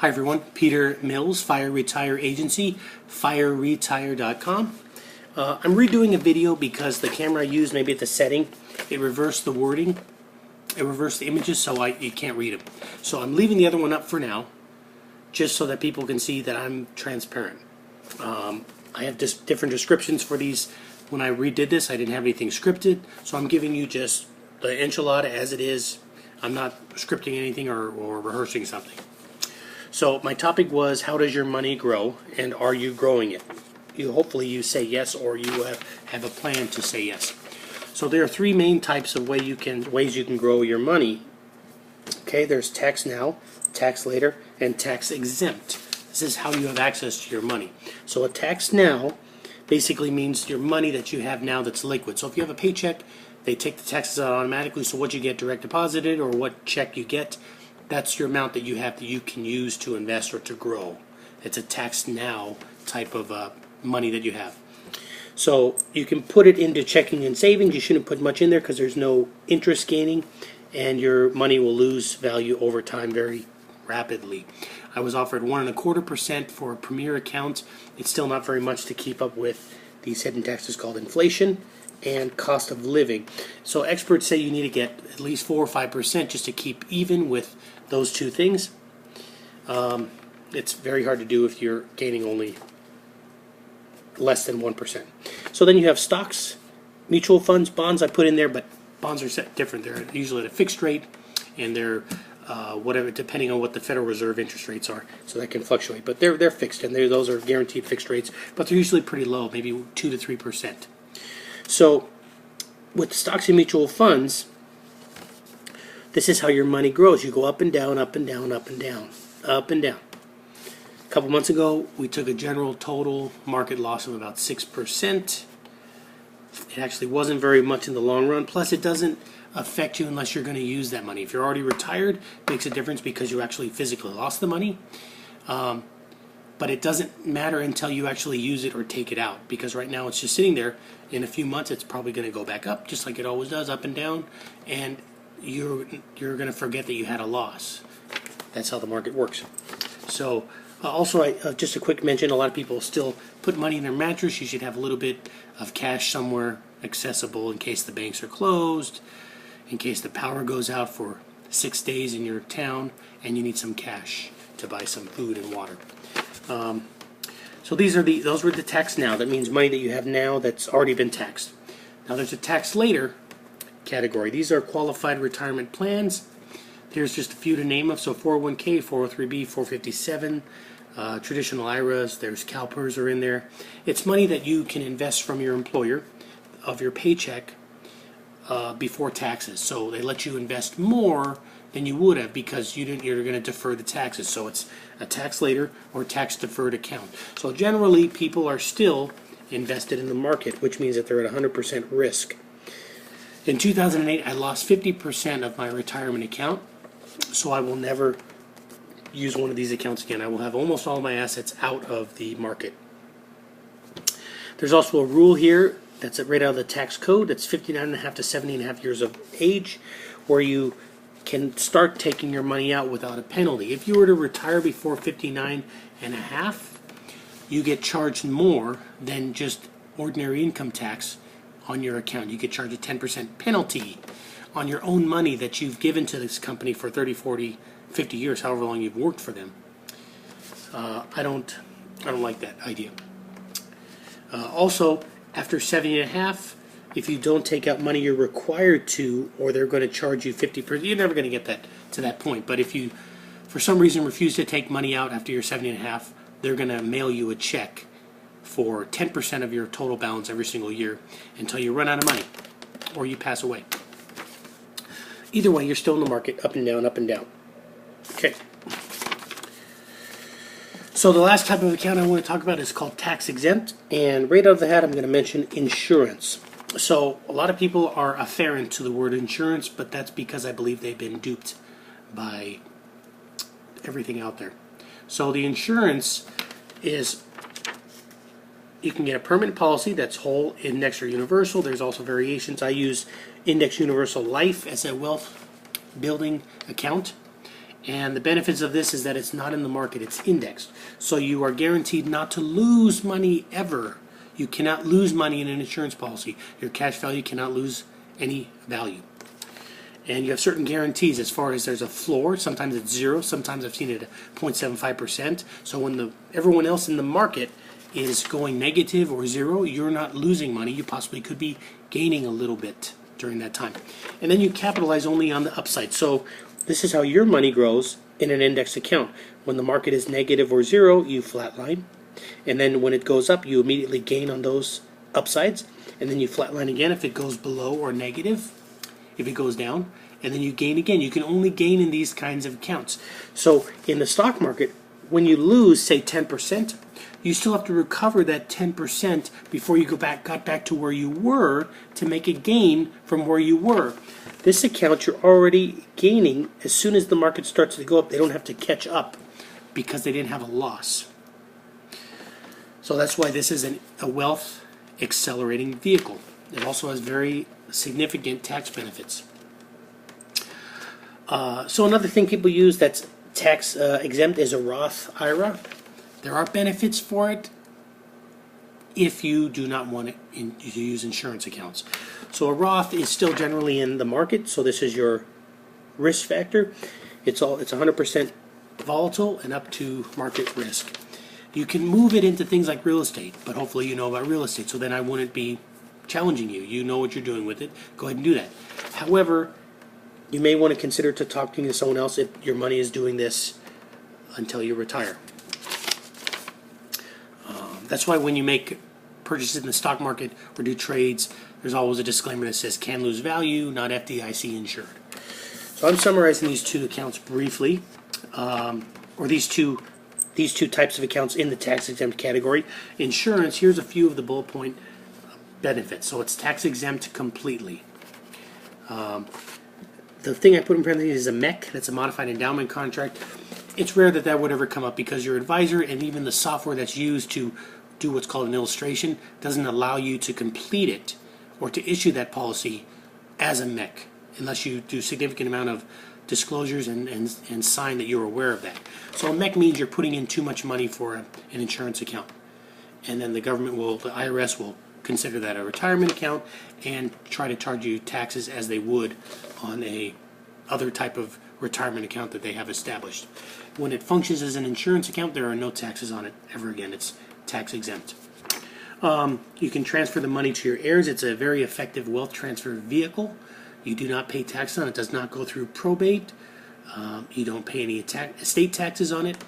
Hi everyone, Peter Mills, Fire Retire Agency, fireretire.com. I'm redoing a video because the camera I used, maybe at the setting, it reversed the wording, it reversed the images, so you can't read them. So I'm leaving the other one up for now, just so that people can see that I'm transparent. I have different descriptions for these. When I redid this, I didn't have anything scripted, so I'm giving you just the enchilada as it is. I'm not scripting anything or rehearsing something. So my topic was, how does your money grow, and are you growing it? Hopefully you say yes, or you have a plan to say yes. So there are three main types of ways you can grow your money. Okay, there's tax now, tax later, and tax exempt. This is how you have access to your money. So a tax now basically means your money that you have now that's liquid. So if you have a paycheck, they take the taxes out automatically, so what you get direct deposited or what check you get, that's your amount that you have that you can use to invest or to grow. It's a tax now type of money that you have. So you can put it into checking and savings. You shouldn't put much in there because there's no interest gaining, and your money will lose value over time very rapidly. I was offered 1.25% for a premier account. It's still not very much to keep up with these hidden taxes called inflation and cost of living. So experts say you need to get at least 4 or 5% just to keep even with those two things. It's very hard to do if you're gaining only less than 1%. So then you have stocks, mutual funds, bonds I put in there, but bonds are set different. They're usually at a fixed rate, and they're whatever, depending on what the Federal Reserve interest rates are, so that can fluctuate. But they're fixed, and those are guaranteed fixed rates, but they're usually pretty low, maybe 2 to 3%. So with stocks and mutual funds, this is how your money grows. You go up and down, up and down, up and down, up and down. A couple months ago, we took a general total market loss of about 6%. It actually wasn't very much in the long run. Plus, it doesn't affect you unless you're going to use that money. If you're already retired, it makes a difference because you actually physically lost the money. But it doesn't matter until you actually use it or take it out, because right now it's just sitting there. In a few months, it's probably going to go back up, just like it always does, up and down, and you're going to forget that you had a loss. That's how the market works. So also, just a quick mention, a lot of people still put money in their mattress. You should have a little bit of cash somewhere accessible in case the banks are closed, in case the power goes out for 6 days in your town, and you need some cash to buy some food and water. So those were the tax now. That means money that you have now that's already been taxed. Now there's a tax later category. These are qualified retirement plans. There's just a few to name of. So 401k, 403b, 457, traditional IRAs. There's CalPERS are in there. It's money that you can invest from your employer of your paycheck before taxes. So they let you invest more than you would have because you're going to defer the taxes. So it's a tax later or tax deferred account. So generally people are still invested in the market, which means that they're at 100% risk. In 2008, I lost 50% of my retirement account, so I will never use one of these accounts again. I will have almost all my assets out of the market. There's also a rule here that's right out of the tax code. That's 59.5 to 70.5 years of age, where you can start taking your money out without a penalty. If you were to retire before 59.5, you get charged more than just ordinary income tax on your account. You get charged a 10% penalty on your own money that you've given to this company for 30, 40, 50 years, however long you've worked for them. I don't like that idea. Also, after 70.5, if you don't take out money you're required to, or they're going to charge you 50%, you're never going to get to that point. But if you, for some reason, refuse to take money out after you're 70.5, they're going to mail you a check for 10% of your total balance every single year until you run out of money or you pass away. Either way, you're still in the market, up and down, up and down. Okay. So the last type of account I want to talk about is called tax exempt, and right out of the hat I'm going to mention insurance. So a lot of people are afferent to the word insurance, but that's because I believe they've been duped by everything out there. So the insurance is, you can get a permanent policy that's whole, index, or universal. There's also variations. I use index universal life as a wealth building account, And the benefits of this is that it's not in the market, it's indexed. So you are guaranteed not to lose money ever. You cannot lose money in an insurance policy. Your cash value cannot lose any value. And you have certain guarantees as far as there's a floor. Sometimes it's 0. Sometimes I've seen it at 0.75%. So when everyone else in the market is going negative or 0, you're not losing money. You possibly could be gaining a little bit during that time. And then you capitalize only on the upside. So this is how your money grows in an index account. When the market is negative or 0, you flatline. And then when it goes up, you immediately gain on those upsides. And then you flatline again if it goes below or negative, if it goes down. And then you gain again. You can only gain in these kinds of accounts. So in the stock market, when you lose, say 10%, you still have to recover that 10% before you got back to where you were to make a gain from where you were. This account, you're already gaining. As soon as the market starts to go up, they don't have to catch up because they didn't have a loss. So that's why this is a wealth accelerating vehicle. It also has very significant tax benefits. So another thing people use that's tax exempt is a Roth IRA. There are benefits for it if you do not want to use insurance accounts. So a Roth is still generally in the market, so this is your risk factor. It's 100% volatile and up to market risk. You can move it into things like real estate, but hopefully you know about real estate, so then I wouldn't be challenging you. You know what you're doing with it. Go ahead and do that. However, you may want to consider talking to someone else if your money is doing this until you retire. That's why when you make purchases in the stock market or do trades, there's always a disclaimer that says can lose value, not FDIC insured. So I'm summarizing these two accounts briefly, or these two types of accounts in the tax exempt category. Insurance, here's a few of the bullet point benefits. So it's tax exempt completely. The thing I put in parentheses is a MEC, that's a modified endowment contract. It's rare that would ever come up because your advisor and even the software that's used to do what's called an illustration doesn't allow you to complete it or to issue that policy as a MEC unless you do significant amount of disclosures and sign that you're aware of that. So a MEC means you're putting in too much money for an insurance account. And then the IRS will consider that a retirement account and try to charge you taxes as they would on a other type of retirement account that they have established. When it functions as an insurance account, there are no taxes on it ever again. It's tax exempt. You can transfer the money to your heirs. It's a very effective wealth transfer vehicle. You do not pay tax on it. It does not go through probate. You don't pay any estate taxes on it.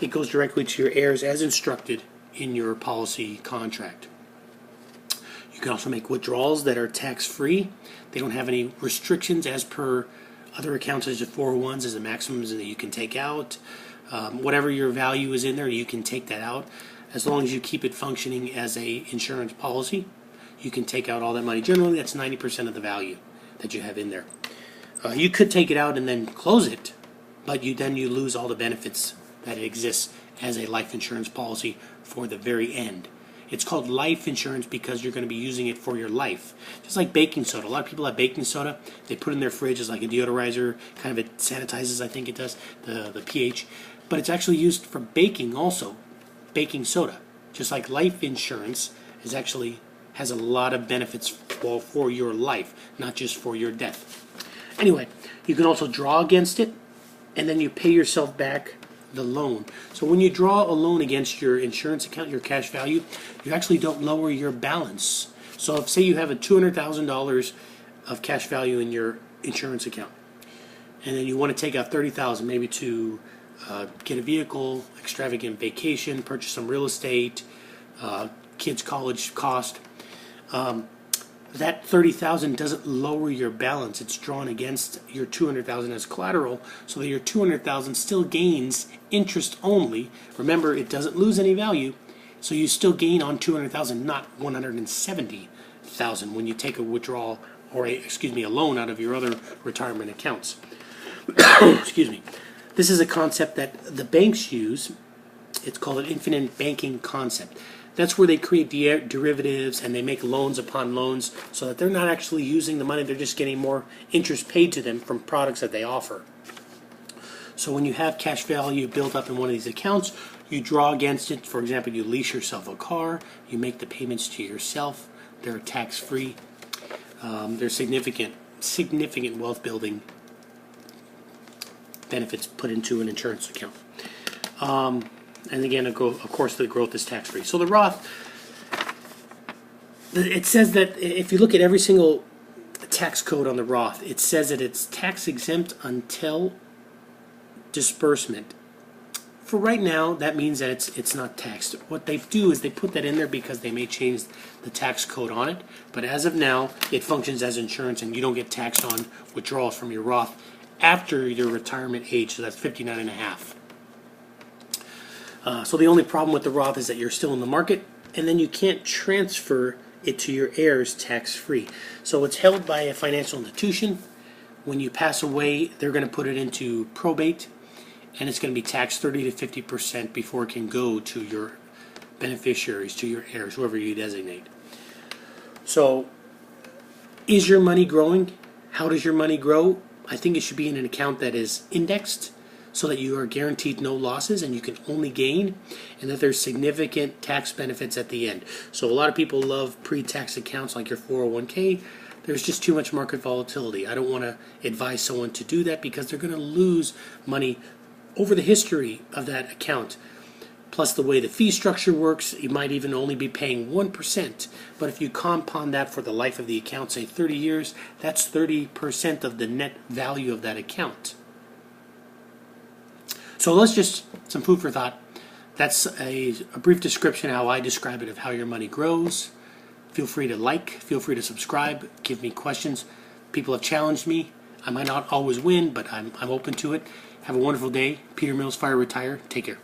It goes directly to your heirs as instructed in your policy contract. You can also make withdrawals that are tax-free. They don't have any restrictions as per other accounts, such as 401s, as the maximums that you can take out. Whatever your value is in there, you can take that out. As long as you keep it functioning as a insurance policy, you can take out all that money. Generally, that's 90% of the value that you have in there. You could take it out and then close it, but then you lose all the benefits that it exists as a life insurance policy for the very end. It's called life insurance because you're going to be using it for your life. Just like baking soda. A lot of people have baking soda. They put in their fridge as like a deodorizer. Kind of it sanitizes, I think it does, the pH. But it's actually used for baking also. Baking soda. Just like life insurance has a lot of benefits for your life, not just for your death. Anyway, you can also draw against it, and then you pay yourself back the loan. So when you draw a loan against your insurance account, your cash value, you actually don't lower your balance. So if, say you have a $200,000 of cash value in your insurance account, and then you want to take out $30,000 maybe to get a vehicle, extravagant vacation, purchase some real estate, kids' college cost, that $30,000 doesn't lower your balance. It's drawn against your $200,000 as collateral, so that your $200,000 still gains interest only. Remember, it doesn't lose any value, so you still gain on $200,000, not $170,000 when you take a withdrawal or a loan out of your other retirement accounts. Excuse me. This is a concept that the banks use. It's called an infinite banking concept. That's where they create derivatives and they make loans upon loans so that they're not actually using the money, they're just getting more interest paid to them from products that they offer. So when you have cash value built up in one of these accounts, you draw against it. For example, you lease yourself a car, you make the payments to yourself. They're tax-free. There's significant wealth building benefits put into an insurance account. And again, of course, the growth is tax-free. So the Roth, it says that if you look at every single tax code on the Roth, it says that it's tax exempt until disbursement. For right now, that means that it's not taxed. What they do is they put that in there because they may change the tax code on it. But as of now, it functions as insurance, and you don't get taxed on withdrawals from your Roth after your retirement age. So that's 59 and a half. So the only problem with the Roth is that you're still in the market, and then you can't transfer it to your heirs tax-free. So it's held by a financial institution. When you pass away, they're going to put it into probate, and it's going to be taxed 30 to 50% before it can go to your beneficiaries, to your heirs, whoever you designate. So is your money growing? How does your money grow? I think it should be in an account that is indexed so that you are guaranteed no losses and you can only gain, and that there's significant tax benefits at the end. So a lot of people love pre-tax accounts like your 401k. There's just too much market volatility. I don't want to advise someone to do that because they're going to lose money over the history of that account. Plus the way the fee structure works, you might even only be paying 1%. But if you compound that for the life of the account, say 30 years, that's 30% of the net value of that account. So let's just, some food for thought. That's a brief description how I describe it, of how your money grows. Feel free to like, feel free to subscribe, give me questions. People have challenged me. I might not always win, but I'm open to it. Have a wonderful day. Peter Mills, Fire Retire. Take care.